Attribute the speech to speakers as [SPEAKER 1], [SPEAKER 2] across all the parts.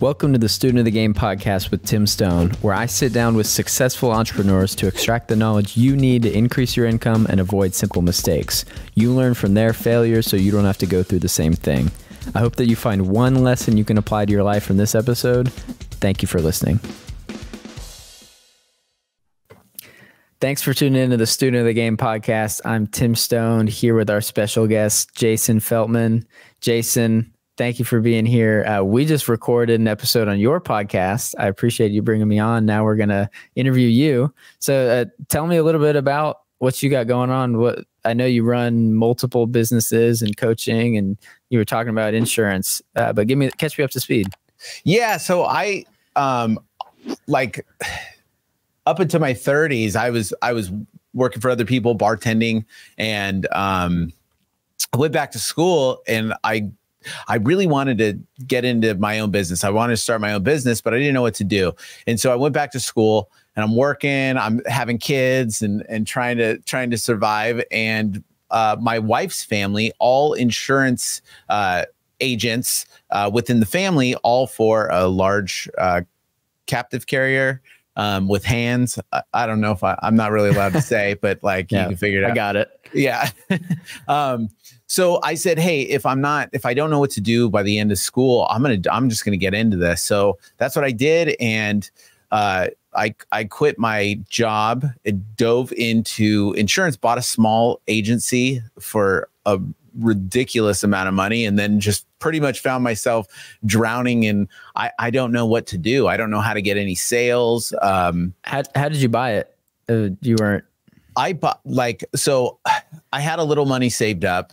[SPEAKER 1] Welcome to the Student of the Game podcast with Tim Stone, where I sit down with successful entrepreneurs to extract the knowledge you need to increase your income and avoid simple mistakes. You learn from their failures so you don't have to go through the same thing. I hope that you find one lesson you can apply to your life from this episode. Thank you for listening. Thanks for tuning in to the Student of the Game podcast. I'm Tim Stone here with our special guest, Jason Feltman. Jason, thank you for being here. We just recorded an episode on your podcast. I appreciate you bringing me on. Now we're going to interview you. So tell me a little bit about what you got going on. I know you run multiple businesses and coaching, and you were talking about insurance, but catch me up to speed.
[SPEAKER 2] Yeah. So up into my 30s, I was working for other people, bartending, and I went back to school, and I really wanted to get into my own business. I wanted to start my own business, but I didn't know what to do. And so I went back to school, and I'm working, I'm having kids and trying to survive. And my wife's family, all insurance agents within the family, all for a large captive carrier with hands. I don't know if I'm not really allowed to say, but like you can figure it out.
[SPEAKER 1] I got it.
[SPEAKER 2] Yeah. So I said, hey, if I don't know what to do by the end of school, I'm just gonna get into this. So that's what I did, and I quit my job, dove into insurance, bought a small agency for a ridiculous amount of money, and then just pretty much found myself drowning in I don't know what to do. I don't know how to get any sales.
[SPEAKER 1] How did you buy it? You weren't.
[SPEAKER 2] I bought so I had a little money saved up.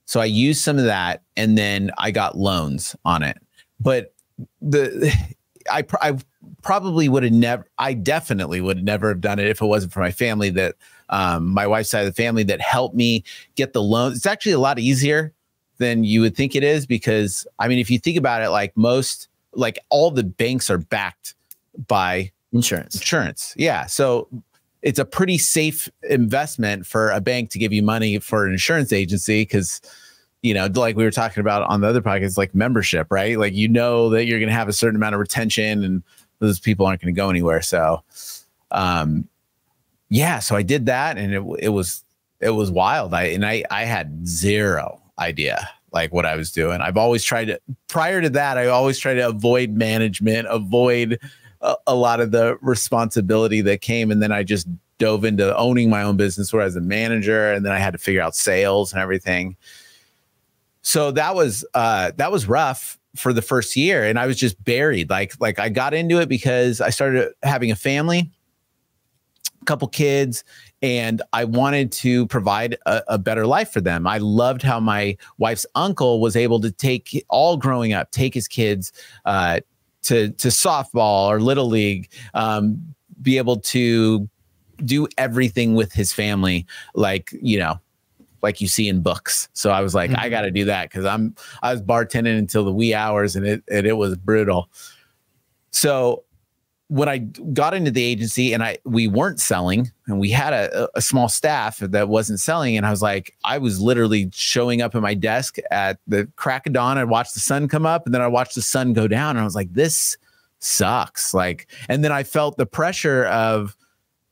[SPEAKER 2] So I used some of that, and then I got loans on it. But I definitely would never have done it if it wasn't for my family, that my wife's side of the family, that helped me get the loans. It's actually a lot easier than you would think it is, because I mean, if you think about it, all the banks are backed by insurance. Yeah. So it's a pretty safe investment for a bank to give you money for an insurance agency, because, like we were talking about on the other podcast, like membership, right? Like, that you're going to have a certain amount of retention, and those people aren't going to go anywhere. So, so I did that, and it was wild. I had zero idea like what I was doing. Prior to that, I always tried to avoid management, avoid a lot of the responsibility that came. And then I just dove into owning my own business, where I was a manager, and then I had to figure out sales and everything. So that was rough for the first year. And I was just buried. Like I got into it because I started having a family, a couple kids, and I wanted to provide a better life for them. I loved how my wife's uncle was able to take his kids to softball or little league, be able to do everything with his family, like you see in books. So I was like, I got to do that, because I was bartending until the wee hours, and it was brutal. So when I got into the agency, and we weren't selling, and we had a small staff that wasn't selling, and I was literally showing up at my desk at the crack of dawn. I'd watch the sun come up, and then I watched the sun go down, and I was like, this sucks. And then I felt the pressure of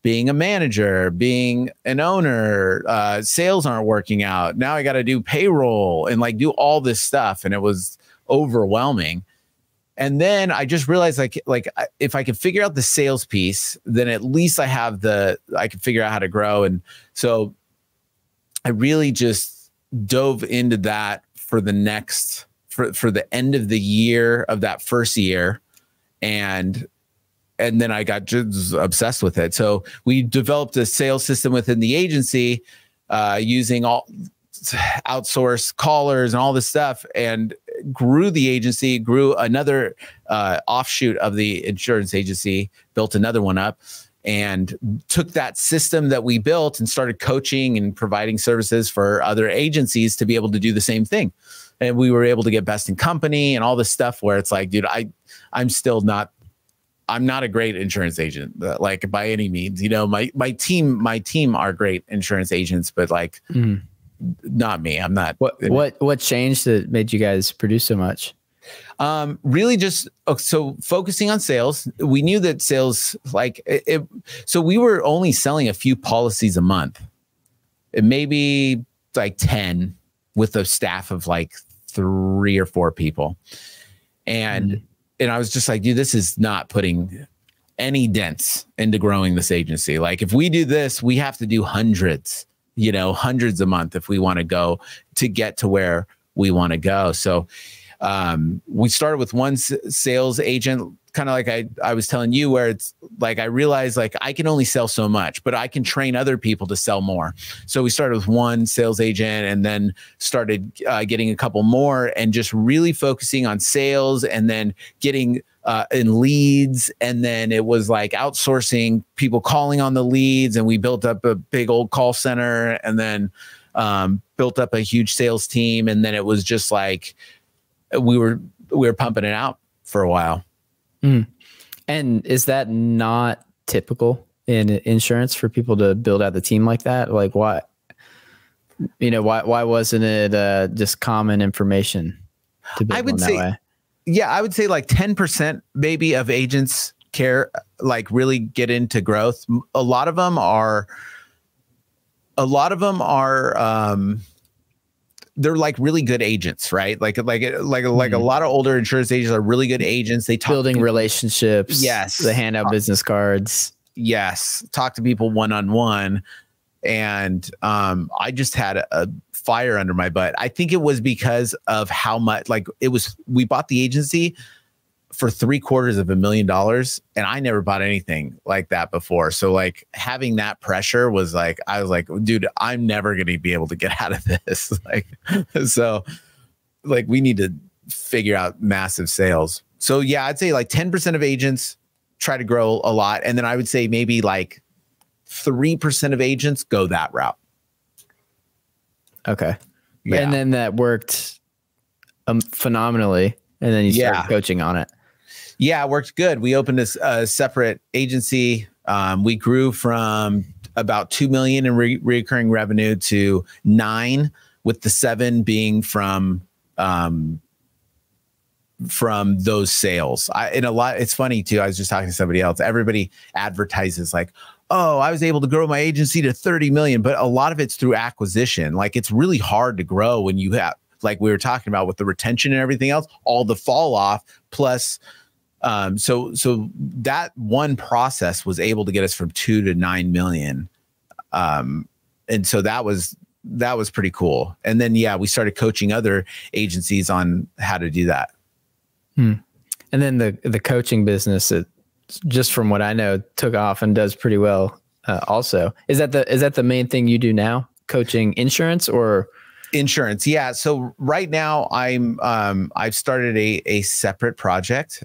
[SPEAKER 2] being a manager, being an owner, sales aren't working out. Now I got to do payroll and do all this stuff. And it was overwhelming. And then I just realized if I could figure out the sales piece, then at least I can figure out how to grow. And so I really just dove into that for the end of the year of that first year. And then I got just obsessed with it. So we developed a sales system within the agency, using all outsourced callers and all this stuff, and grew the agency, grew another offshoot of the insurance agency, built another one up, and took that system that we built and started coaching and providing services for other agencies to be able to do the same thing. And we were able to get best in company and all this stuff, where it's like, dude, I'm not a great insurance agent, by any means. My team are great insurance agents, but not me. I'm not.
[SPEAKER 1] What changed that made you guys produce so much?
[SPEAKER 2] Really just, so focusing on sales, we knew that sales, like so we were only selling a few policies a month, and maybe like 10 with a staff of like 3 or 4 people. And I was just like, dude, this is not putting any dents into growing this agency. Like if we do this, we have to do hundreds a month if we want to go to get to where we want to go. So we started with one sales agent, kind of like I was telling you, where it's like I realized like I can only sell so much, but I can train other people to sell more. So we started with one sales agent and then started getting a couple more and just really focusing on sales and then getting in leads. And then it was like outsourcing people calling on the leads. And we built up a big old call center and then built up a huge sales team. And then it was just like, we were pumping it out for a while.
[SPEAKER 1] And is that not typical in insurance for people to build out the team like that? Like why wasn't it just common information to build one that way?
[SPEAKER 2] Yeah, I would say like 10% maybe of agents care, like really get into growth. A lot of them are they're like really good agents, right? Like a lot of older insurance agents are really good agents. They talk
[SPEAKER 1] building relationships.
[SPEAKER 2] Yes.
[SPEAKER 1] They hand out business cards.
[SPEAKER 2] Yes. Talk to people one-on-one. And I just had a fire under my butt. I think it was because of how much, like we bought the agency for $750,000 and I never bought anything like that before. So like having that pressure was like, I was like, dude, I'm never going to be able to get out of this. Like, so like we need to figure out massive sales. So yeah, I'd say like 10% of agents try to grow a lot. And then I would say maybe like 3% of agents go that route.
[SPEAKER 1] Okay. Yeah. And then that worked phenomenally. And then you started coaching on it.
[SPEAKER 2] Yeah, it worked good. We opened a separate agency. We grew from about 2 million in recurring revenue to 9, with the 7 being from those sales. It's funny too. I was just talking to somebody else. Everybody advertises like, oh, I was able to grow my agency to 30 million, but a lot of it's through acquisition. Like it's really hard to grow when you have, like we were talking about with the retention and everything else, all the fall off plus. So that one process was able to get us from 2 to 9 million. And so that was pretty cool. And then, yeah, we started coaching other agencies on how to do that.
[SPEAKER 1] And then the coaching business, it, just from what I know, took off and does pretty well. Also, is that the main thing you do now? Coaching insurance or?
[SPEAKER 2] Insurance. Yeah. So right now I've started a separate project,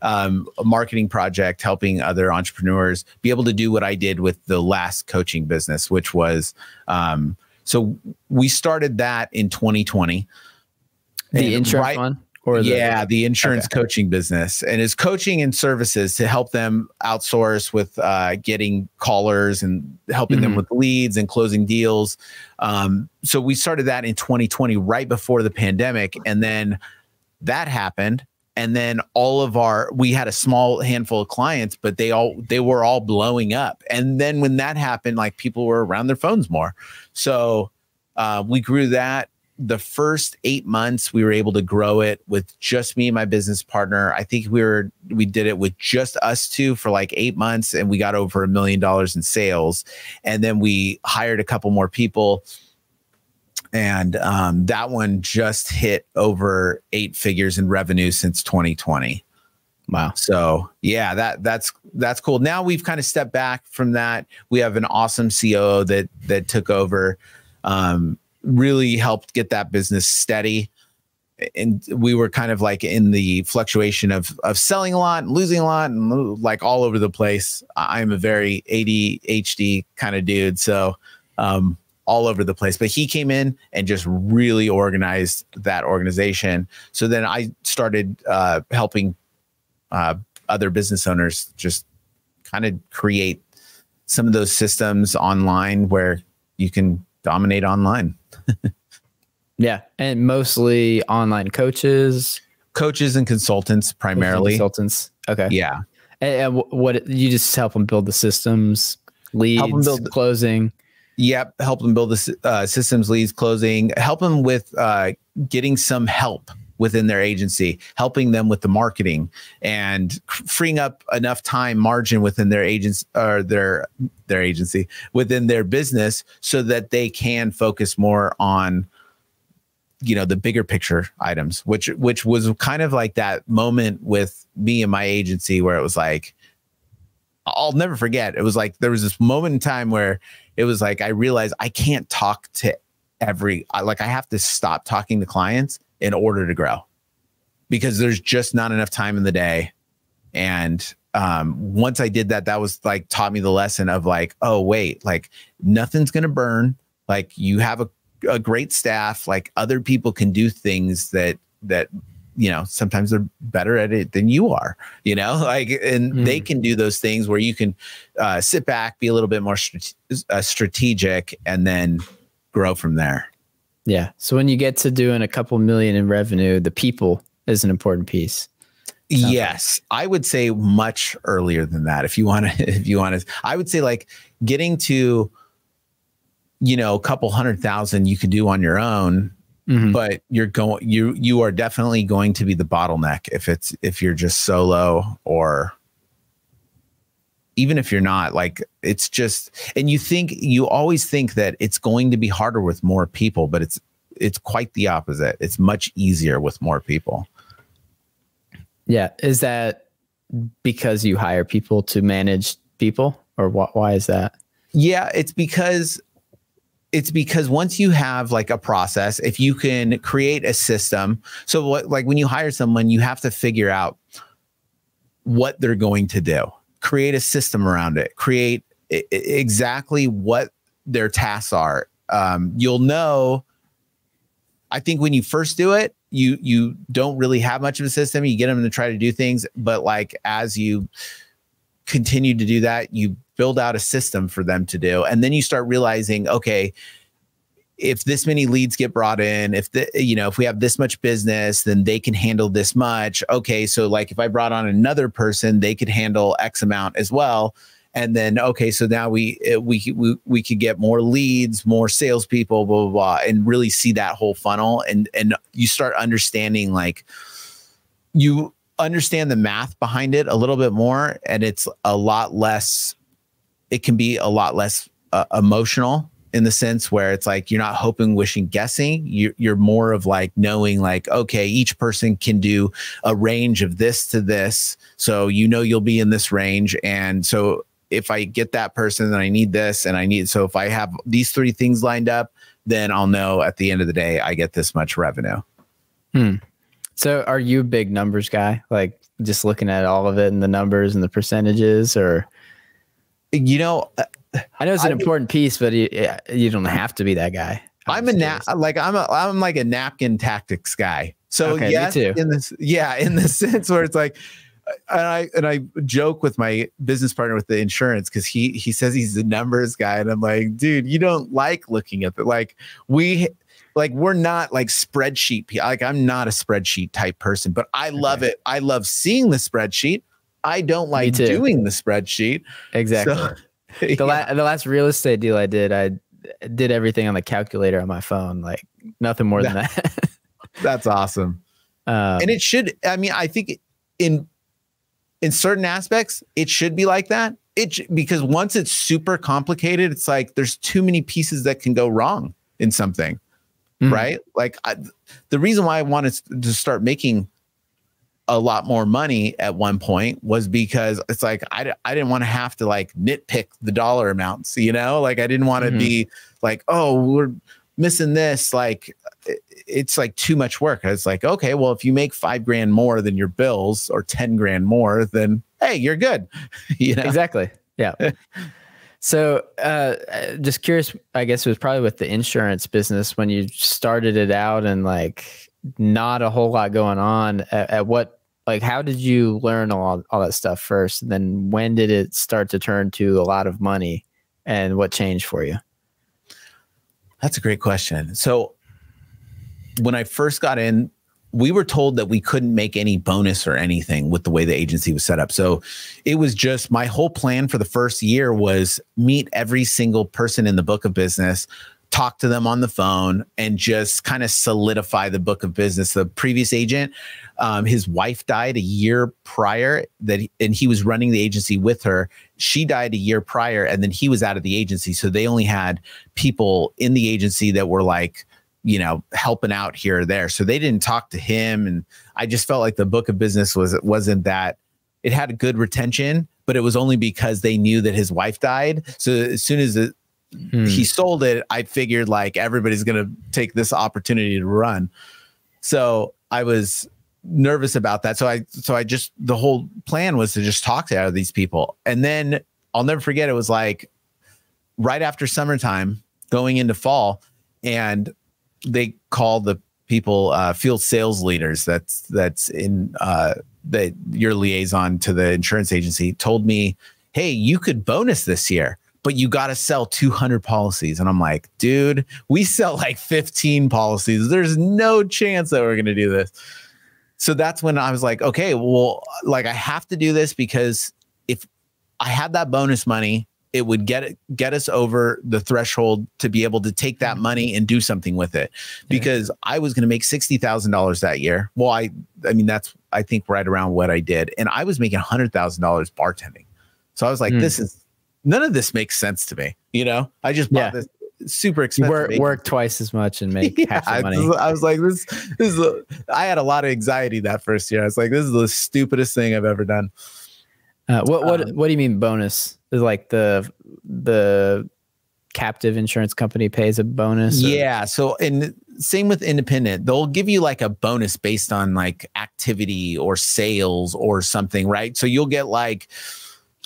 [SPEAKER 2] a marketing project, helping other entrepreneurs be able to do what I did with the last coaching business, which was, so we started that in 2020.
[SPEAKER 1] The insurance one? Or
[SPEAKER 2] the insurance coaching business, and is coaching and services to help them outsource with getting callers and helping them with leads and closing deals. So we started that in 2020, right before the pandemic. And then that happened. And then we had a small handful of clients, but they were all blowing up. And then when that happened, like people were around their phones more. So we grew that. The first 8 months, we were able to grow it with just me and my business partner. I think we did it with just us two for like 8 months, and we got over $1 million in sales. And then we hired a couple more people, and that one just hit over 8 figures in revenue since 2020. Wow. So yeah, that's cool. Now we've kind of stepped back from that. We have an awesome COO that took over. Really helped get that business steady. And we were kind of like in the fluctuation of selling a lot and losing a lot and like all over the place. I'm a very ADHD kind of dude. So all over the place, but he came in and just really organized that organization. So then I started helping other business owners just kind of create some of those systems online where you can dominate online.
[SPEAKER 1] Yeah. And mostly online coaches.
[SPEAKER 2] Coaches and consultants primarily.
[SPEAKER 1] Consultants. Okay.
[SPEAKER 2] Yeah.
[SPEAKER 1] And what you just help them build the systems, leads,
[SPEAKER 2] Help them build
[SPEAKER 1] closing.
[SPEAKER 2] Yep. Help them build the systems, leads, closing, help them with getting some help within their agency, helping them with the marketing and freeing up enough time margin within their agents or their agency within their business so that they can focus more on, you know, the bigger picture items, which was kind of like that moment with me and my agency where it was like, I'll never forget. It was like, there was this moment in time where it was like, I realized I can't talk to I have to stop talking to clients in order to grow because there's just not enough time in the day. And once I did that, that was like, taught me the lesson of like, oh, wait, like nothing's going to burn. Like you have a great staff, like other people can do things that, you know, sometimes they're better at it than you are, you know, like, and they can do those things where you can sit back, be a little bit more strategic and then grow from there.
[SPEAKER 1] Yeah. So when you get to doing a couple million in revenue, the people is an important piece.
[SPEAKER 2] Yes. I would say much earlier than that. If you want to, I would say like getting to, you know, a couple 100,000 you could do on your own, but you are definitely going to be the bottleneck if you're just solo, or even if you're not, like, it's just, and you always think that it's going to be harder with more people, but it's quite the opposite. It's much easier with more people.
[SPEAKER 1] Yeah. Is that because you hire people to manage people, or why is that?
[SPEAKER 2] Yeah, it's because once you have like a process, if you can create a system, so like when you hire someone, you have to figure out what they're going to do, create a system around it, create exactly what their tasks are. You'll know, I think when you first do it, you don't really have much of a system. You get them to try to do things, but like as you continue to do that, you build out a system for them to do. And then you start realizing, okay, if this many leads get brought in, if we have this much business, then they can handle this much. Okay. So like if I brought on another person, they could handle X amount as well. And then, okay, so now we could get more leads, more salespeople, blah, blah, blah, and really see that whole funnel. And you start understanding, like, you understand the math behind it a little bit more. And it can be a lot less emotional, in the sense where it's like, you're not hoping, wishing, guessing. You're more of like knowing, like, okay, each person can do a range of this to this. So, you'll be in this range. And so if I get that person, then I need this and so if I have these three things lined up, then I'll know at the end of the day, I get this much revenue.
[SPEAKER 1] So are you a big numbers guy? Like just looking at all of it and the numbers and the percentages, or? I know it's an important piece, but you don't have to be that guy.
[SPEAKER 2] I'm like a napkin tactics guy. So
[SPEAKER 1] okay,
[SPEAKER 2] yes,
[SPEAKER 1] me too.
[SPEAKER 2] in the sense where it's like, and I joke with my business partner with the insurance, because he says he's the numbers guy, and I'm like, dude, you don't like looking at the, we're not like spreadsheet people. Like, I'm not a spreadsheet type person, but I love it. I love seeing the spreadsheet. I don't like doing the spreadsheet.
[SPEAKER 1] Exactly. So, the last real estate deal I did everything on the calculator on my phone, like nothing more than that.
[SPEAKER 2] That's awesome. And it should, I think in certain aspects, it should be like that. Because once it's super complicated, it's like there's too many pieces that can go wrong in something, right? Like the reason why I wanted to start making a lot more money at one point was because it's like I didn't want to have to like nitpick the dollar amounts, like I didn't want to be like, oh, we're missing this. Like it's like too much work. It's like, okay, well, if you make $5,000 more than your bills or 10 grand more, then hey, you're good.
[SPEAKER 1] Exactly. Yeah. So just curious, I guess it was probably with the insurance business when you started it out and like not a whole lot going on. At what, like, how did you learn all that stuff first? And then when did it start to turn to a lot of money, and what changed for you?
[SPEAKER 2] That's a great question. So when I first got in, we were told that we couldn't make any bonus or anything with the way the agency was set up. So it was just, my whole plan for the first year was meet every single person in the book of business, talk to them on the phone, and just kind of solidify the book of business. The previous agent, his wife died a year prior, and he was running the agency with her. She died a year prior, and then he was out of the agency. So they only had people in the agency that were like, you know, helping out here or there. So they didn't talk to him. And I just felt like the book of business wasn't that, it had a good retention, but it was only because they knew that his wife died. So as soon as he sold it, I figured like everybody's going to take this opportunity to run. So I was nervous about that. So I just, the whole plan was to just talk to these people. And then I'll never forget, it was like right after summertime going into fall, and they call the people field sales leaders. That's in that your liaison to the insurance agency told me, hey, you could bonus this year, but you got to sell 200 policies. And I'm like, dude, we sell like 15 policies. There's no chance that we're going to do this. So that's when I was like, okay, well, like I have to do this, because if I had that bonus money, it would get us over the threshold to be able to take that money and do something with it, because I was going to make $60,000 that year. Well, I mean, that's, I think, right around what I did. And I was making $100,000 bartending. So I was like, none of this makes sense to me. You know, I just bought this super expensive.
[SPEAKER 1] You work twice as much and make half the money.
[SPEAKER 2] I was like, this is, I had a lot of anxiety that first year. I was like, this is the stupidest thing I've ever done.
[SPEAKER 1] What do you mean bonus? Is like the captive insurance company pays a bonus?
[SPEAKER 2] Yeah. So, and same with independent, they'll give you like a bonus based on like activity or sales or something, right? So you'll get like,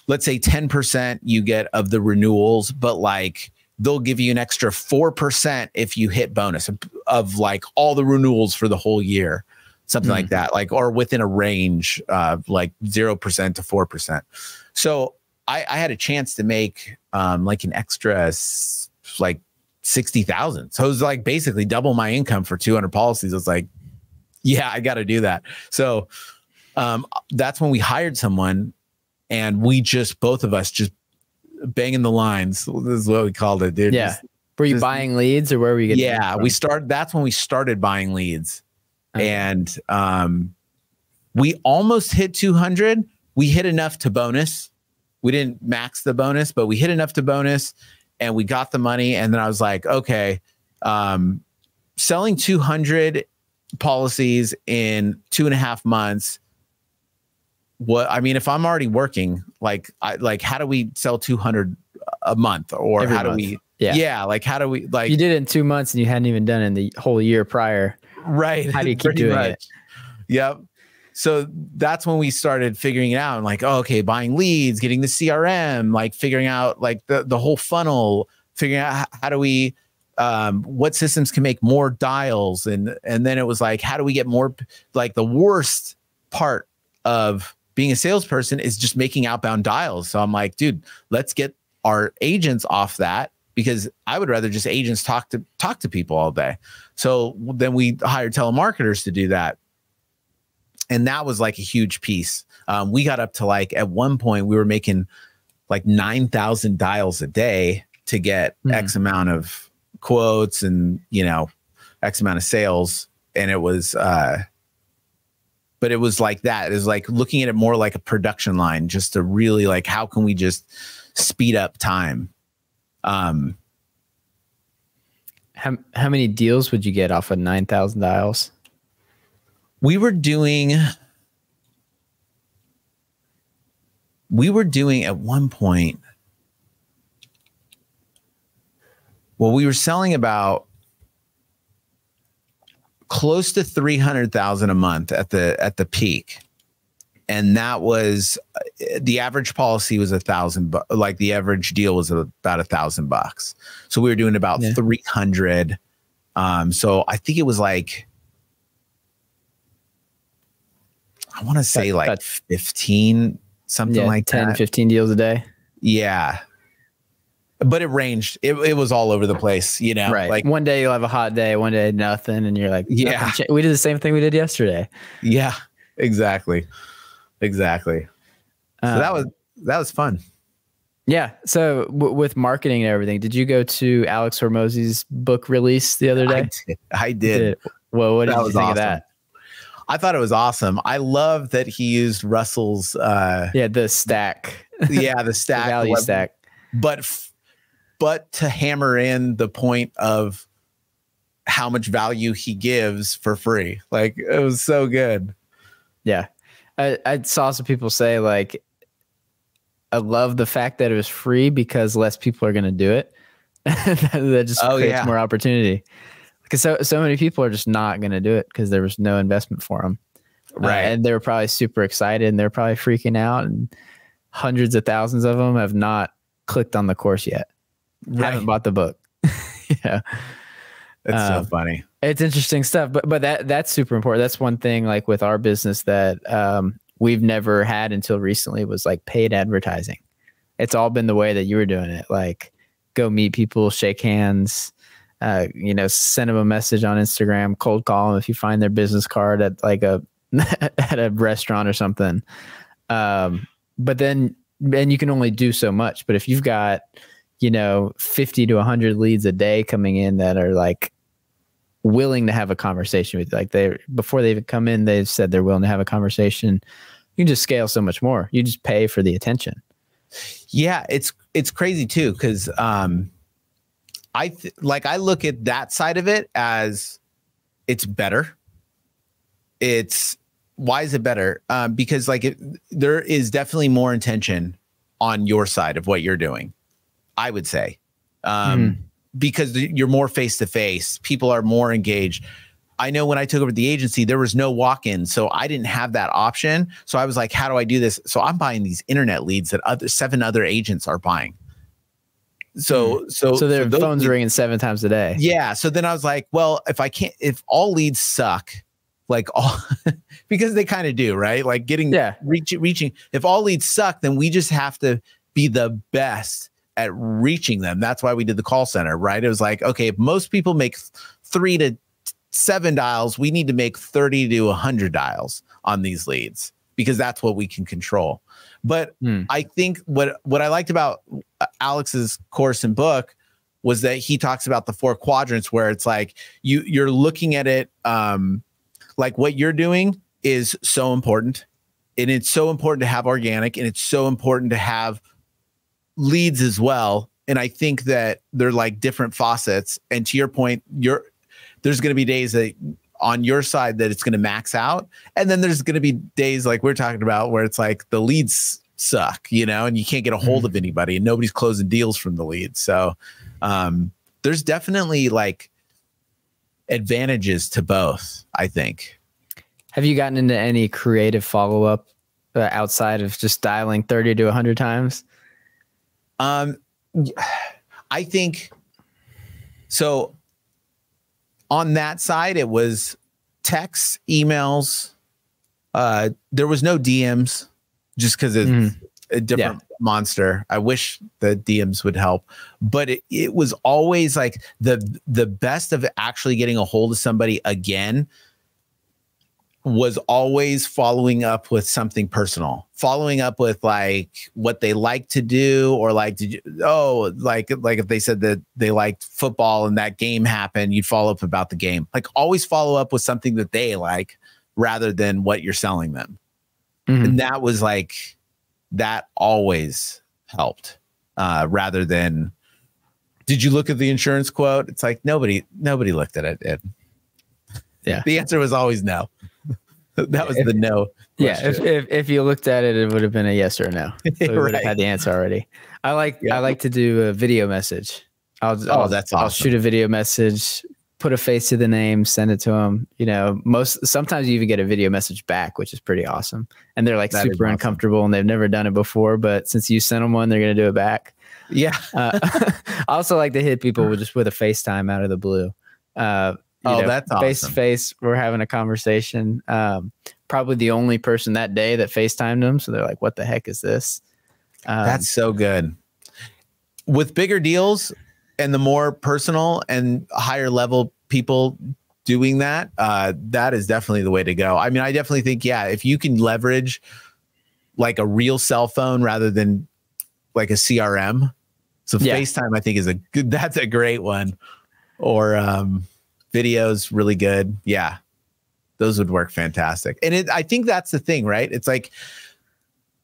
[SPEAKER 2] let's say 10% you get of the renewals, but like they'll give you an extra 4% if you hit bonus of like all the renewals for the whole year. Something like that, like, or within a range of like 0% to 4%. So I had a chance to make like an extra like 60,000. So it was like basically double my income for 200 policies. I was like, yeah, I got to do that. So that's when we hired someone, and we just, both of us just banging the lines. This is what we called it, dude.
[SPEAKER 1] Yeah. Were you buying leads, or where were you getting?
[SPEAKER 2] Yeah, that's when we started buying leads. And we almost hit 200. We hit enough to bonus. We didn't max the bonus, but we hit enough to bonus, and we got the money. And then I was like, okay, selling 200 policies in 2.5 months. What, I mean, if I'm already working, like how do we sell 200 a month, or
[SPEAKER 1] every
[SPEAKER 2] how
[SPEAKER 1] month.
[SPEAKER 2] Do we? Yeah. Like, how do we, like,
[SPEAKER 1] you did it in 2 months and you hadn't even done it in the whole year prior.
[SPEAKER 2] Right.
[SPEAKER 1] How do you keep doing it?
[SPEAKER 2] Yep. So that's when we started figuring it out, and like, oh, okay, buying leads, getting the CRM, like figuring out like the whole funnel, figuring out how do we, what systems can make more dials. And then it was like, how do we get more, like the worst part of being a salesperson is just making outbound dials. So I'm like, dude, let's get our agents off that, because I would rather just agents talk to people all day. So then we hired telemarketers to do that. And that was like a huge piece. We got up to like, at one point we were making like 9,000 dials a day to get X amount of quotes and, you know, X amount of sales. And it was, but it was like that. It was like looking at it more like a production line, just to really like, how can we just speed up time? How
[SPEAKER 1] many deals would you get off of 9,000 dials?
[SPEAKER 2] We were doing at one point, well, we were selling about close to 300,000 a month at the peak. And that was, the average policy was $1,000, like the average deal was about $1,000. So we were doing about 300. So I think it was like, I want to say like 15, something like
[SPEAKER 1] 10,
[SPEAKER 2] that.
[SPEAKER 1] 15 deals a day.
[SPEAKER 2] Yeah. but it ranged. It was all over the place, you know,
[SPEAKER 1] right.
[SPEAKER 2] like
[SPEAKER 1] one day you'll have a hot day, one day nothing. And you're like,
[SPEAKER 2] yeah,
[SPEAKER 1] we did the same thing we did yesterday.
[SPEAKER 2] yeah, exactly. Exactly. So that was fun.
[SPEAKER 1] Yeah. So with marketing and everything, did you go to Alex Hormozzi's book release the other day?
[SPEAKER 2] I did.
[SPEAKER 1] Well, what did you think of that?
[SPEAKER 2] I thought it was awesome. I love that he used Russell's
[SPEAKER 1] the stack.
[SPEAKER 2] Yeah, the stack,
[SPEAKER 1] the value stack.
[SPEAKER 2] But to hammer in the point of how much value he gives for free. Like, it was so good.
[SPEAKER 1] Yeah. I saw some people say, like, I love the fact that it was free because less people are going to do it. That just creates more opportunity. Because so many people are just not going to do it because there was no investment for them.
[SPEAKER 2] Right.
[SPEAKER 1] And they were probably super excited and they're probably freaking out. And hundreds of thousands of them have not clicked on the course yet. Right. Haven't bought the book. Yeah.
[SPEAKER 2] It's so funny.
[SPEAKER 1] It's interesting stuff, but that's super important. That's one thing, like with our business, that we've never had until recently was like paid advertising. It's all been the way that you were doing it. Like, go meet people, shake hands, send them a message on Instagram, cold call them if you find their business card at like at a restaurant or something. But then you can only do so much. But if you've got 50 to 100 leads a day coming in that are like willing to have a conversation with you, like before they even come in, they've said they're willing to have a conversation, you can just scale so much more. You just pay for the attention.
[SPEAKER 2] Yeah, it's crazy too, because I look at that side of it as it's better. Why is it better? Because there is definitely more intention on your side of what you're doing, I would say. Because you're more face to face, people are more engaged. I know when I took over the agency, there was no walk-in, so I didn't have that option. So I was like, how do I do this? So I'm buying these internet leads that 7 other agents are buying. So
[SPEAKER 1] their phones ringing 7 times a day.
[SPEAKER 2] Yeah. So then I was like, well, if all leads suck, because they kind of do, right? Like reaching, if all leads suck, then we just have to be the best at reaching them. That's why we did the call center, right? It was like, okay, if most people make 3 to 7 dials, we need to make 30 to 100 dials on these leads, because that's what we can control. But I think what I liked about Alex's course and book was that he talks about the 4 quadrants, where it's like you're looking at it like what you're doing is so important, and it's so important to have organic, and it's so important to have leads as well. And I think that they're like different faucets. And to your point, there's going to be days that on your side that it's going to max out. And then there's going to be days like we're talking about where it's like the leads suck, and you can't get a hold of anybody and nobody's closing deals from the leads. So there's definitely like advantages to both, I think.
[SPEAKER 1] Have you gotten into any creative follow-up outside of just dialing 30 to 100 times?
[SPEAKER 2] I think so. On that side, it was texts, emails. There was no DMs, just because it's a different monster. I wish the DMs would help, but it was always like the best of actually getting a hold of somebody again was always following up with something personal, following up with like what they like to do, or like, like if they said that they liked football and that game happened, you'd follow up about the game. Like, always follow up with something that they like rather than what you're selling them. And that was like, that always helped, rather than, did you look at the insurance quote? It's like, nobody looked at it. Yeah. The answer was always no. That was the no question.
[SPEAKER 1] Yeah. If you looked at it, it would have been a yes or a no. So we would have had the answer already. I like to do a video message. That's awesome. I'll shoot a video message, put a face to the name, send it to them. Sometimes you even get a video message back, which is pretty awesome. And they're like super uncomfortable and they've never done it before, but since you sent them one, they're going to do it back.
[SPEAKER 2] Yeah.
[SPEAKER 1] I also like to hit people with a FaceTime out of the blue. That's awesome. Face to face, we're having a conversation. Probably the only person that day that FaceTimed them. So they're like, what the heck is this?
[SPEAKER 2] That's so good. with bigger deals and the more personal and higher level people doing that, that is definitely the way to go. I mean, I definitely think, yeah, if you can leverage like a real cell phone rather than like a CRM. So FaceTime, I think that's a great one. Or videos, really good. Yeah, those would work fantastic. And I think that's the thing, right? It's like,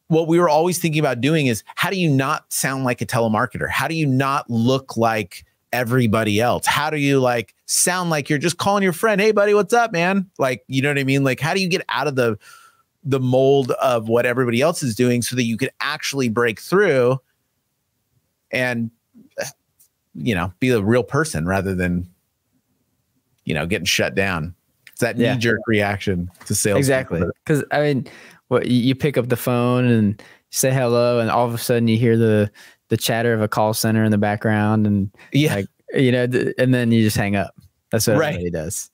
[SPEAKER 2] what we were always thinking about doing is, how do you not sound like a telemarketer? How do you not look like everybody else? How do you like sound like you're just calling your friend, hey buddy, what's up, man? Like, you know what I mean? Like, how do you get out of the mold of what everybody else is doing so that you can actually break through and, you know, be a real person rather than, you know, getting shut down. It's that knee-jerk reaction to sales.
[SPEAKER 1] Exactly. Because I mean, you pick up the phone and say hello, and all of a sudden you hear the chatter of a call center in the background, and like, you know, and then you just hang up. That's what everybody does.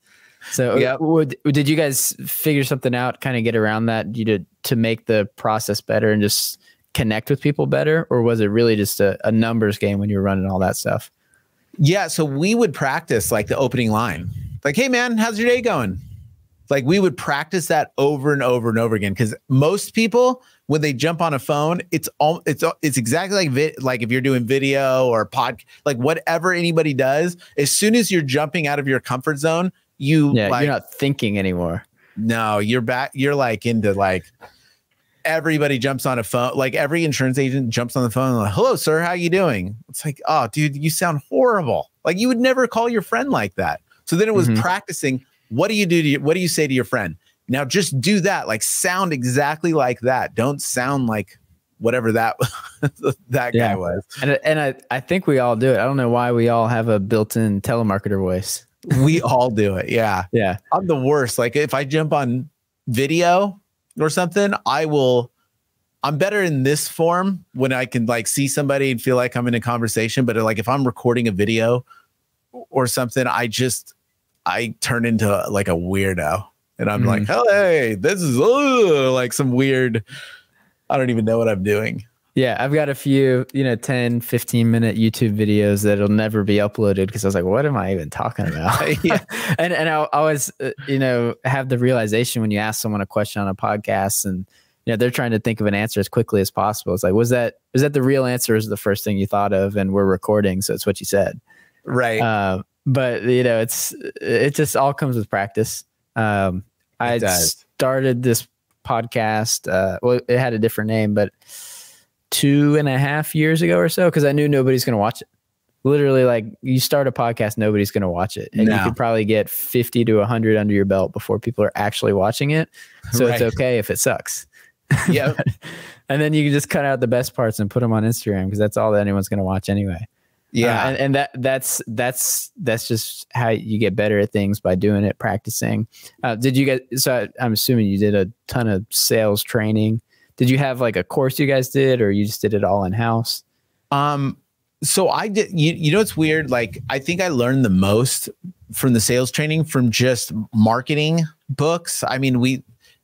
[SPEAKER 1] So did you guys figure something out, kind of get around that, to make the process better and just connect with people better? Or was it really just a numbers game when you were running all that stuff?
[SPEAKER 2] Yeah. So we would practice like the opening line, like, hey man, how's your day going? Like, we would practice that over and over and over again. Cause most people, when they jump on a phone, it's exactly like if you're doing video or like whatever anybody does, as soon as you're jumping out of your comfort zone, you're
[SPEAKER 1] not thinking anymore.
[SPEAKER 2] No, you're back. You're like into like, everybody jumps on a phone. Like every insurance agent jumps on the phone and like, hello, sir, how you doing? It's like, oh dude, you sound horrible. Like you would never call your friend like that. So then it was practicing. What do you do what do you say to your friend? Now just do that. Like sound exactly like that. Don't sound like whatever that guy was.
[SPEAKER 1] And I think we all do it. I don't know why we all have a built-in telemarketer voice.
[SPEAKER 2] We all do it. Yeah.
[SPEAKER 1] Yeah.
[SPEAKER 2] I'm the worst. Like if I jump on video or something, I'm better in this form when I can like see somebody and feel like I'm in a conversation. But like if I'm recording a video or something, I turn into like a weirdo, and I'm like, oh, hey, this is like some weird, I don't even know what I'm doing.
[SPEAKER 1] Yeah. I've got a few, 10, 15-minute YouTube videos that'll never be uploaded because I was like, what am I even talking about? And I always, have the realization when you ask someone a question on a podcast and, they're trying to think of an answer as quickly as possible. It's like, was that the real answer? Or is it the first thing you thought of? And we're recording, so it's what you said.
[SPEAKER 2] Right.
[SPEAKER 1] But it just all comes with practice. I started this podcast. Well, it had a different name, but 2.5 years ago or so, because I knew nobody's going to watch it. Literally, like you start a podcast, nobody's going to watch it, and you could probably get 50 to 100 under your belt before people are actually watching it. So it's okay if it sucks.
[SPEAKER 2] Yeah.
[SPEAKER 1] And then you can just cut out the best parts and put them on Instagram because that's all that anyone's going to watch anyway.
[SPEAKER 2] Yeah.
[SPEAKER 1] And that's just how you get better at things, by doing it, practicing. So I'm assuming you did a ton of sales training. Did you have like a course you guys did, or you just did it all in house?
[SPEAKER 2] So I did, it's weird. Like, I think I learned the most from the sales training from just marketing books. I mean,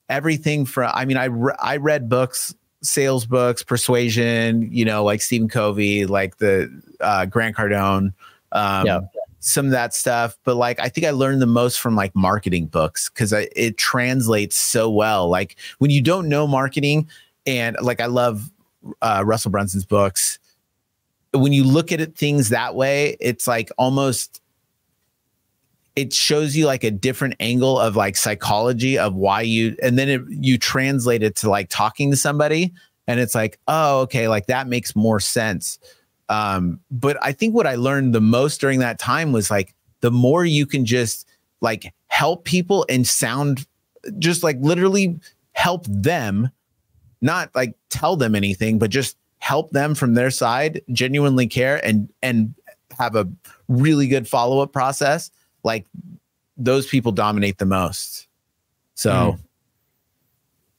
[SPEAKER 2] I read books, sales books, persuasion, like Stephen Covey, like the Grant Cardone, some of that stuff. But like, I think I learned the most from like marketing books because it translates so well. Like when you don't know marketing, and like, I love Russell Brunson's books. When you look at things that way, it's like almost, it shows you like a different angle of like psychology of why and then you translate it to like talking to somebody, and it's like, oh, okay, like that makes more sense. But I think what I learned the most during that time was like, the more you can just like help people and sound just like literally help them, not like tell them anything, but just help them from their side, genuinely care and have a really good follow-up process. Like those people dominate the most. So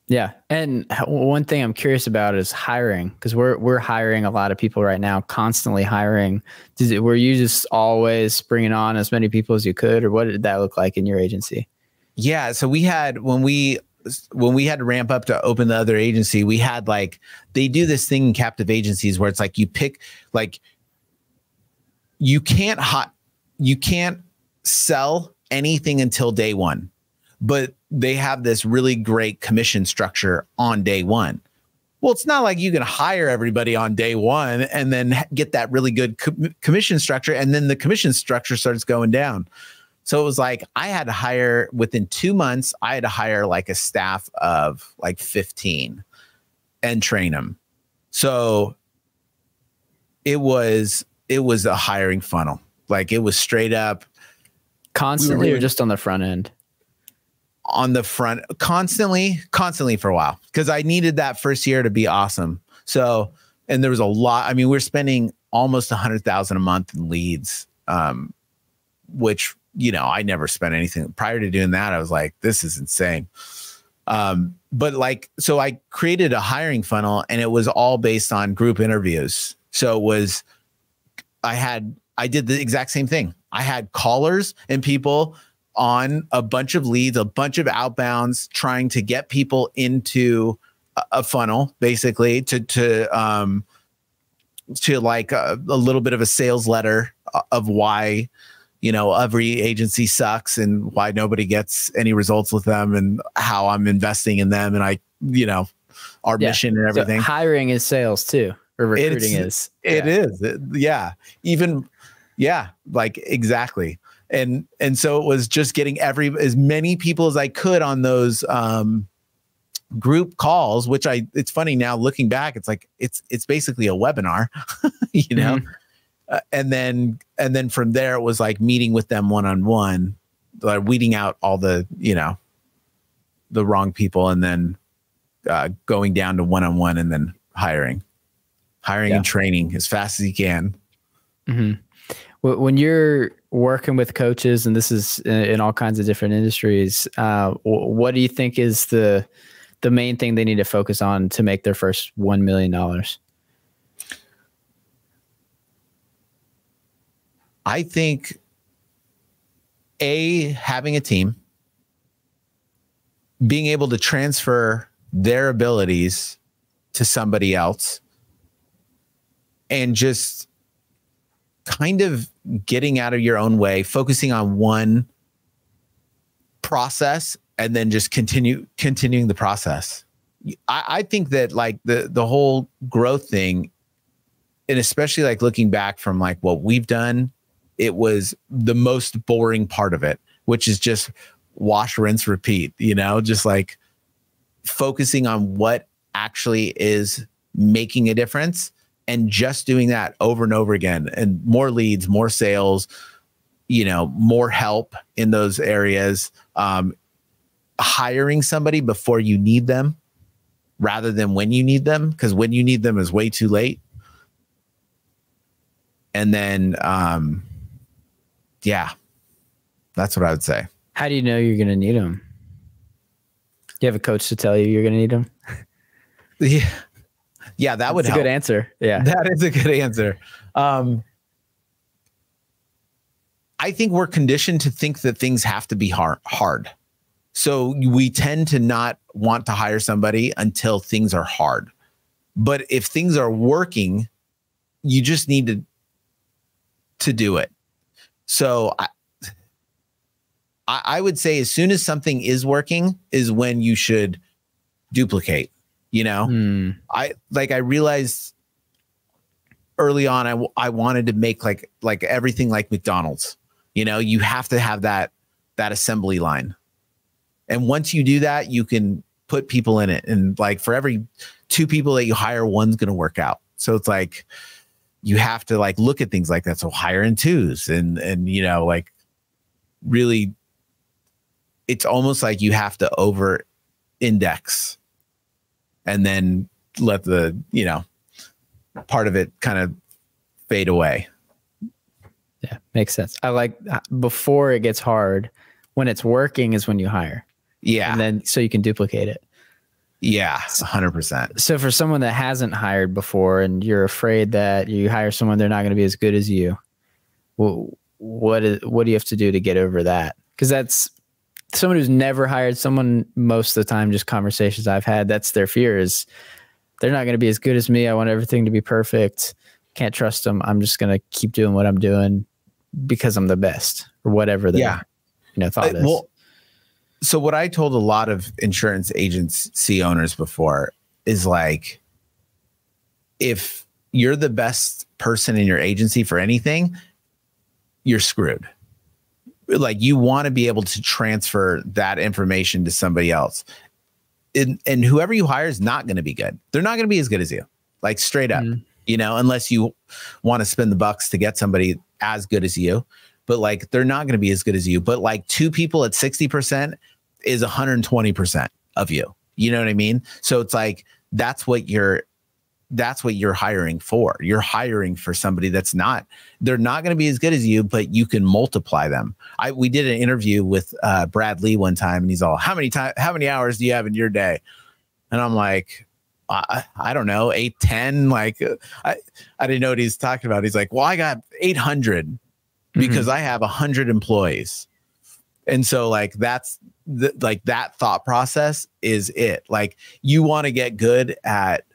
[SPEAKER 1] yeah. And one thing I'm curious about is hiring, because we're hiring a lot of people right now, constantly hiring. Were you just always bringing on as many people as you could, or what did that look like in your agency?
[SPEAKER 2] Yeah. So we had, when we had to ramp up to open the other agency, we had like, they do this thing in captive agencies where it's like, you pick, like you can't sell anything until day one, but they have this really great commission structure on day one. Well, it's not like you can hire everybody on day one and then get that really good commission structure, and then the commission structure starts going down. So it was like I had to hire within 2 months. I had to hire like a staff of like 15 and train them. So it was a hiring funnel. Like it was straight up
[SPEAKER 1] constantly, or just on the front end?
[SPEAKER 2] On the front, constantly for a while, because I needed that first year to be awesome. So, and there was a lot. I mean, we're spending almost 100,000 a month in leads, which, you know, I never spent anything prior to doing that. I was like, this is insane. But like, so I created a hiring funnel, and it was all based on group interviews. So it was, I did the exact same thing. I had callers and people on a bunch of leads, a bunch of outbounds, trying to get people into a funnel, basically to like a little bit of a sales letter of why, you know, every agency sucks and why nobody gets any results with them, and how I'm investing in them. And I, you know, our mission and everything.
[SPEAKER 1] So hiring is sales too, or recruiting is.
[SPEAKER 2] It is. Yeah. Even, yeah, like exactly. And so it was just getting as many people as I could on those group calls, which it's funny now looking back, it's like, it's basically a webinar, you know? And then from there, it was like meeting with them one-on-one, like weeding out all the, you know, the wrong people, and then going down to one-on-one, and then hiring and training as fast as you can.
[SPEAKER 1] Mm-hmm. When you're working with coaches, and this is in all kinds of different industries, what do you think is the main thing they need to focus on to make their first $1 million?
[SPEAKER 2] I think having a team, being able to transfer their abilities to somebody else, and just kind of getting out of your own way, focusing on one process, and then just continuing the process. I think that like the whole growth thing, and especially like looking back from like what we've done, it was the most boring part of it, which is just wash, rinse, repeat, you know, just like focusing on what actually is making a difference, and just doing that over and over again, and more leads, more sales, you know, more help in those areas, hiring somebody before you need them rather than when you need them, because when you need them is way too late. And then, yeah, that's what I would say.
[SPEAKER 1] How do you know you're going to need them? You have a coach to tell you you're going to need them?
[SPEAKER 2] Yeah. Yeah, that would help.
[SPEAKER 1] That's a good answer. Yeah.
[SPEAKER 2] That is a good answer. I think we're conditioned to think that things have to be hard. So we tend to not want to hire somebody until things are hard. But if things are working, you just need to do it. So I would say as soon as something is working is when you should duplicate. You know, I realized early on, I wanted to make like everything like McDonald's. You know, you have to have that assembly line. And once you do that, you can put people in it. And like for every 2 people that you hire, one's going to work out. So it's like, you have to like look at things like that. So hire in 2s and, you know, like really, it's almost like you have to over index, and then let the, you know, part of it kind of fade away.
[SPEAKER 1] Yeah, makes sense. I like before it gets hard, when it's working is when you hire.
[SPEAKER 2] Yeah.
[SPEAKER 1] And then so you can duplicate it.
[SPEAKER 2] Yeah, 100%.
[SPEAKER 1] So for someone that hasn't hired before, and you're afraid that you hire someone, they're not going to be as good as you, what do you have to do to get over that? Because that's someone who's never hired someone. Most of the time, just conversations I've had, that's their fear, is they're not going to be as good as me. I want everything to be perfect. can't trust them. I'm just going to keep doing what I'm doing because I'm the best, or whatever their thought is.
[SPEAKER 2] Well, so what I told a lot of insurance agency owners before is like, if you're the best person in your agency for anything, you're screwed. Like, you want to be able to transfer that information to somebody else. And whoever you hire is not going to be good. They're not going to be as good as you, like, straight up, unless you want to spend the bucks to get somebody as good as you. But like, they're not going to be as good as you. But like, 2 people at 60% is 120% of you. You know what I mean? So it's like, that's what you're hiring for. You're hiring for somebody they're not going to be as good as you, but you can multiply them. We did an interview with Brad Lee one time, and he's all, how many hours do you have in your day? And I'm like, I don't know, 8, 10. Like, I didn't know what he's talking about. He's like, well, I got 800 because I have 100 employees. And so like, that's that thought process is it. Like, you want to get good at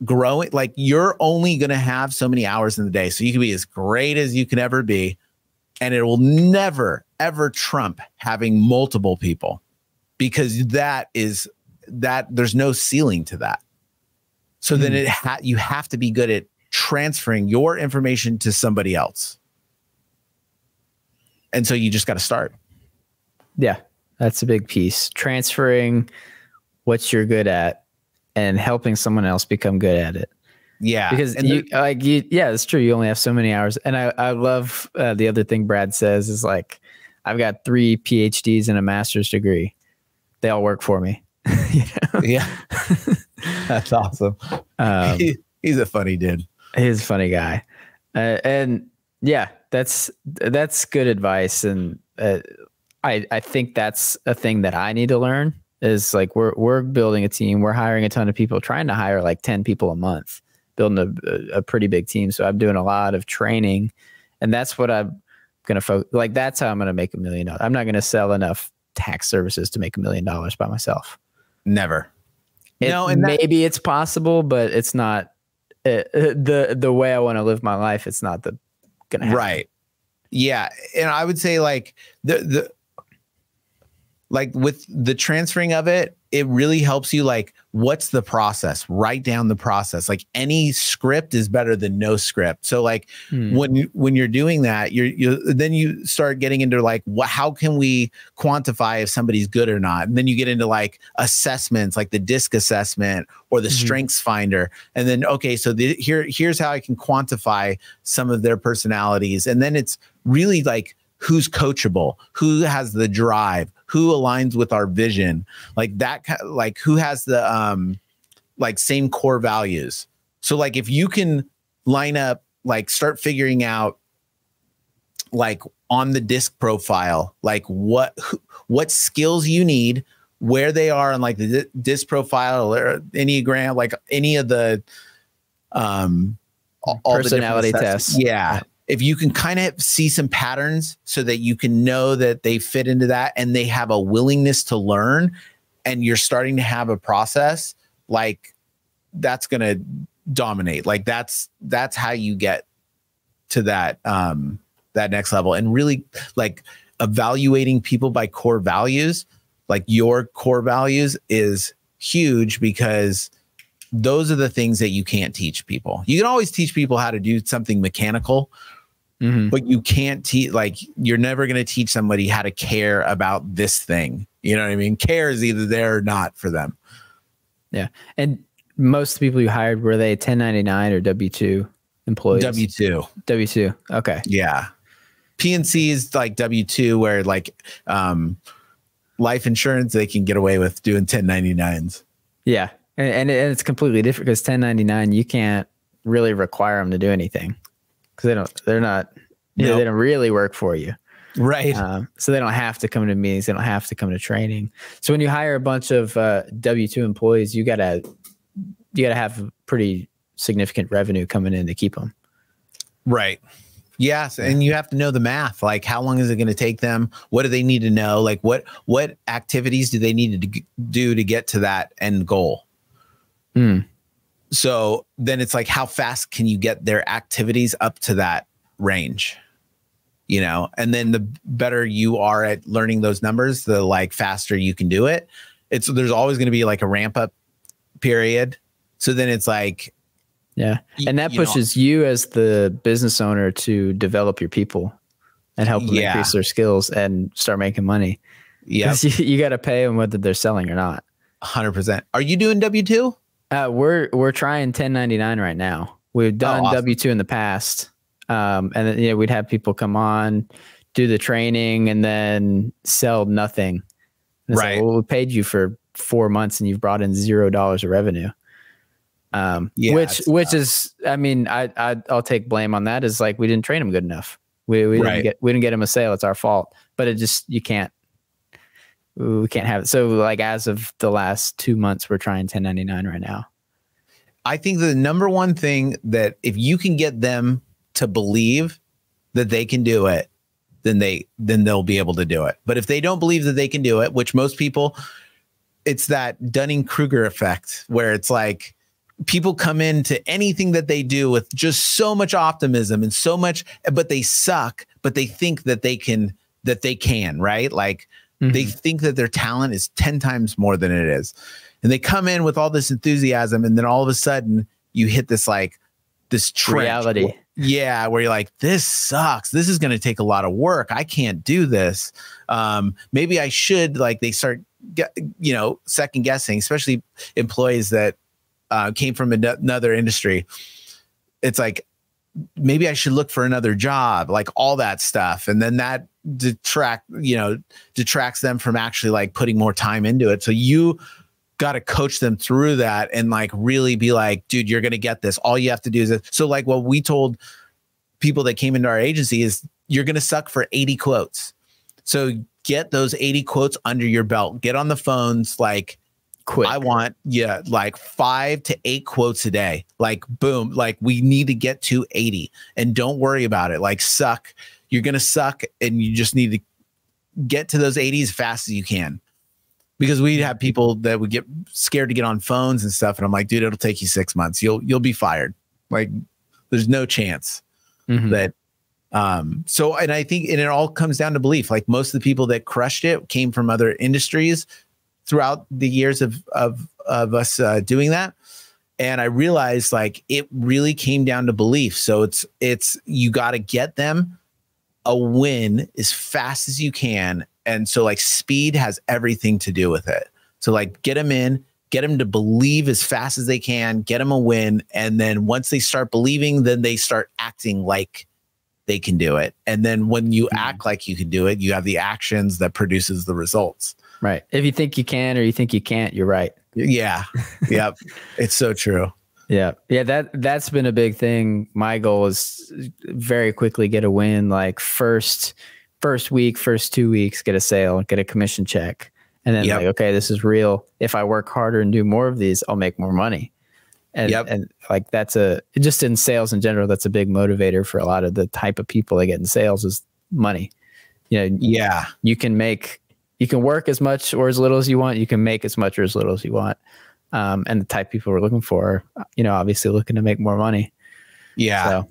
[SPEAKER 2] growing. Like, you're only going to have so many hours in the day, so you can be as great as you can ever be, and it will never ever trump having multiple people, because there's no ceiling to that. So then you have to be good at transferring your information to somebody else, and so you just got to start.
[SPEAKER 1] Yeah, that's a big piece. Transferring what you're good at and helping someone else become good at it.
[SPEAKER 2] Yeah.
[SPEAKER 1] Because it's true. You only have so many hours. And I love the other thing Brad says is like, I've got 3 PhDs and a master's degree. They all work for me.
[SPEAKER 2] Yeah. That's awesome. He's a funny dude.
[SPEAKER 1] He's a funny guy. And yeah, that's good advice. And I think that's a thing that I need to learn. Is like, we're building a team. We're hiring a ton of people, trying to hire like 10 people a month, building a pretty big team. So I'm doing a lot of training, and that's what I'm going to focus. Like, that's how I'm going to make $1 million. I'm not going to sell enough tax services to make $1 million by myself.
[SPEAKER 2] Never.
[SPEAKER 1] Maybe it's possible, but it's not the way I want to live my life. It's not going to happen.
[SPEAKER 2] Right. Yeah. And I would say like like with the transferring of it, it really helps you. Like, what's the process? Write down the process. Like, any script is better than no script. So like when you're doing that, then you start getting into like, how can we quantify if somebody's good or not? And then you get into like assessments, like the DISC assessment or the strengths finder. And then, okay, so here's how I can quantify some of their personalities. And then it's really like, who's coachable, who has the drive, who aligns with our vision, like that, like who has the like same core values. So like, if you can line up, like start figuring out like on the DISC profile, like what skills you need, where they are on like the DISC profile or Enneagram, like any of the all
[SPEAKER 1] personality
[SPEAKER 2] the
[SPEAKER 1] tests.
[SPEAKER 2] Yeah. If you can kind of see some patterns so that you can know that they fit into that and they have a willingness to learn, and you're starting to have a process, like that's going to dominate. Like that's how you get to that next level. And really like evaluating people by core values, like your core values is huge, because those are the things that you can't teach people. You can always teach people how to do something mechanical, but you can't teach, like, you're never going to teach somebody how to care about this thing. You know what I mean? Care is either there or not for them.
[SPEAKER 1] Yeah. And most people you hired, were they 1099 or W-2 employees?
[SPEAKER 2] W-2.
[SPEAKER 1] W-2. Okay.
[SPEAKER 2] Yeah. PNC is like W-2, where like life insurance, they can get away with doing 1099s.
[SPEAKER 1] Yeah. And it's completely different, because 1099, you can't really require them to do anything, because they don't really work for you.
[SPEAKER 2] Right.
[SPEAKER 1] So they don't have to come to meetings. They don't have to come to training. So when you hire a bunch of W-2 employees, you gotta have pretty significant revenue coming in to keep them.
[SPEAKER 2] Right. Yes. And you have to know the math. Like, how long is it going to take them? What do they need to know? Like, what activities do they need to do to get to that end goal? So then it's like, how fast can you get their activities up to that range? You know, and then the better you are at learning those numbers, the like faster you can do it. There's always going to be like a ramp up period. So then it's like,
[SPEAKER 1] yeah. And that pushes you as the business owner to develop your people and help them increase their skills and start making money. Yeah. You got to pay them whether they're selling or not.
[SPEAKER 2] 100%. Are you doing W-2?
[SPEAKER 1] We're trying 1099 right now. We've done W-2 in the past. And then, we'd have people come on, do the training, and then sell nothing. And right. Like, well, we paid you for 4 months and you've brought in $0 of revenue. Which is, I mean, I'll take blame on that. Is like, we didn't train them good enough. We didn't get them a sale. It's our fault. But we can't have it. So like, as of the last 2 months, we're trying 1099 right now.
[SPEAKER 2] I think the number one thing that if you can get them to believe that they can do it, then they'll be able to do it. But if they don't believe that they can do it, which most people, it's that Dunning-Kruger effect where it's like people come into anything that they do with just so much optimism and so much, but they suck, but they think that they can, right? Like they think that their talent is 10 times more than it is. And they come in with all this enthusiasm. And then all of a sudden you hit this, like this
[SPEAKER 1] reality.
[SPEAKER 2] Where you're like, this sucks. This is going to take a lot of work. I can't do this. Maybe I should, like they start, second guessing, especially employees that came from another industry. It's like, maybe I should look for another job, like all that stuff. And then that detracts them from actually like putting more time into it. So you got to coach them through that and like really be like, dude, you're going to get this. All you have to do is this. So like what we told people that came into our agency is you're going to suck for 80 quotes. So get those 80 quotes under your belt, get on the phones, like quick. I want, like 5 to 8 quotes a day. Like, boom, like we need to get to 80 and don't worry about it. Like suck. You're going to suck and you just need to get to those 80 as fast as you can. Because we'd have people that would get scared to get on phones and stuff. And I'm like, dude, it'll take you 6 months. You'll be fired. Like there's no chance that. So, and I think, and it all comes down to belief. Like most of the people that crushed it came from other industries throughout the years of us doing that. And I realized like it really came down to belief. So it's you got to get them a win as fast as you can. And so like speed has everything to do with it. So like get them in, get them to believe as fast as they can, get them a win. And then once they start believing, then they start acting like they can do it. And then when you act like you can do it, you have the actions that produces the results.
[SPEAKER 1] Right. If you think you can, or you think you can't, you're right.
[SPEAKER 2] Yeah. Yep. It's so true.
[SPEAKER 1] Yeah. Yeah. That's been a big thing. My goal is very quickly get a win. Like first week, first 2 weeks, get a sale, get a commission check. And then like, okay, this is real. If I work harder and do more of these, I'll make more money. And like, just in sales in general, that's a big motivator for a lot of the type of people that get in sales is money. You can work as much or as little as you want. You can make as much or as little as you want. And the type of people we're looking for, obviously looking to make more money.
[SPEAKER 2] Yeah. So.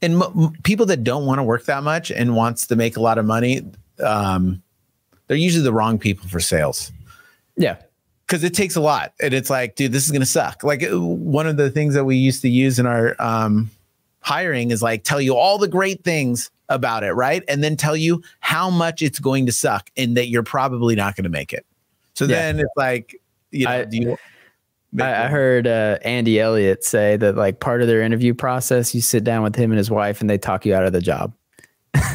[SPEAKER 2] And people that don't want to work that much and wants to make a lot of money, they're usually the wrong people for sales.
[SPEAKER 1] Yeah.
[SPEAKER 2] Because it takes a lot. And it's like, dude, this is going to suck. Like one of the things that we used to use in our hiring is like tell you all the great things about it, right? And then tell you how much it's going to suck and that you're probably not going to make it. So then it's like,
[SPEAKER 1] I heard Andy Elliott say that like part of their interview process, you sit down with him and his wife and they talk you out of the job.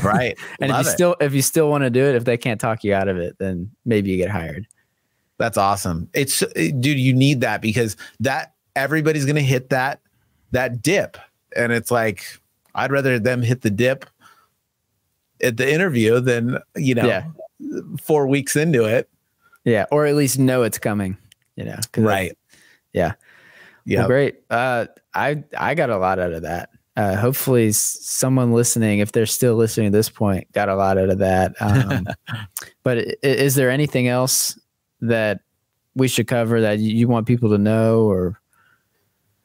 [SPEAKER 2] Right.
[SPEAKER 1] And if you still want to do it, if they can't talk you out of it, then maybe you get hired.
[SPEAKER 2] That's awesome. Dude, you need that because everybody's going to hit that dip. And it's like, I'd rather them hit the dip at the interview than, 4 weeks into it.
[SPEAKER 1] Yeah. Or at least know it's coming,
[SPEAKER 2] Right.
[SPEAKER 1] Yeah. Well, great. I got a lot out of that. Hopefully someone listening, if they're still listening at this point, got a lot out of that. But is there anything else that we should cover that you want people to know or?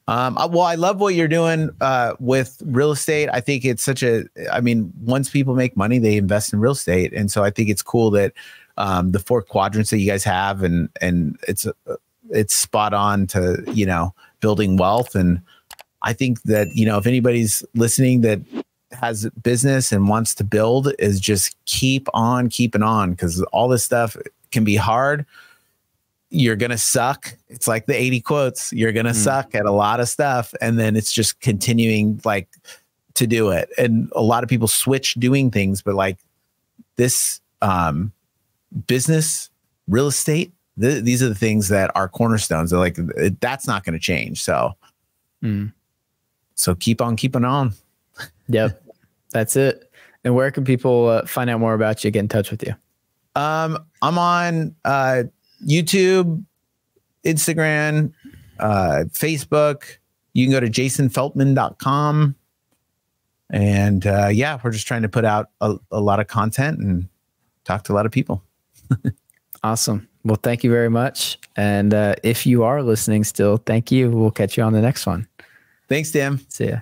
[SPEAKER 2] Well, I love what you're doing with real estate. I think it's once people make money, they invest in real estate. And so I think it's cool that the 4 quadrants that you guys have, and it's spot on to, building wealth. And I think that, if anybody's listening that has business and wants to build, is just keep on keeping on, because all this stuff can be hard. You're going to suck. It's like the 80 quotes. You're going to suck at a lot of stuff. And then it's just continuing to do it. And a lot of people switch doing things, but like this business, real estate, these are the things that are cornerstones. They're like, that's not going to change. So, so keep on keeping on.
[SPEAKER 1] Yep. That's it. And where can people find out more about you, get in touch with you?
[SPEAKER 2] I'm on YouTube, Instagram, Facebook. You can go to jasonfeltman.com. And we're just trying to put out a lot of content and talk to a lot of people.
[SPEAKER 1] Awesome. Well, thank you very much. And if you are listening still, thank you. We'll catch you on the next one.
[SPEAKER 2] Thanks, Tim.
[SPEAKER 1] See ya.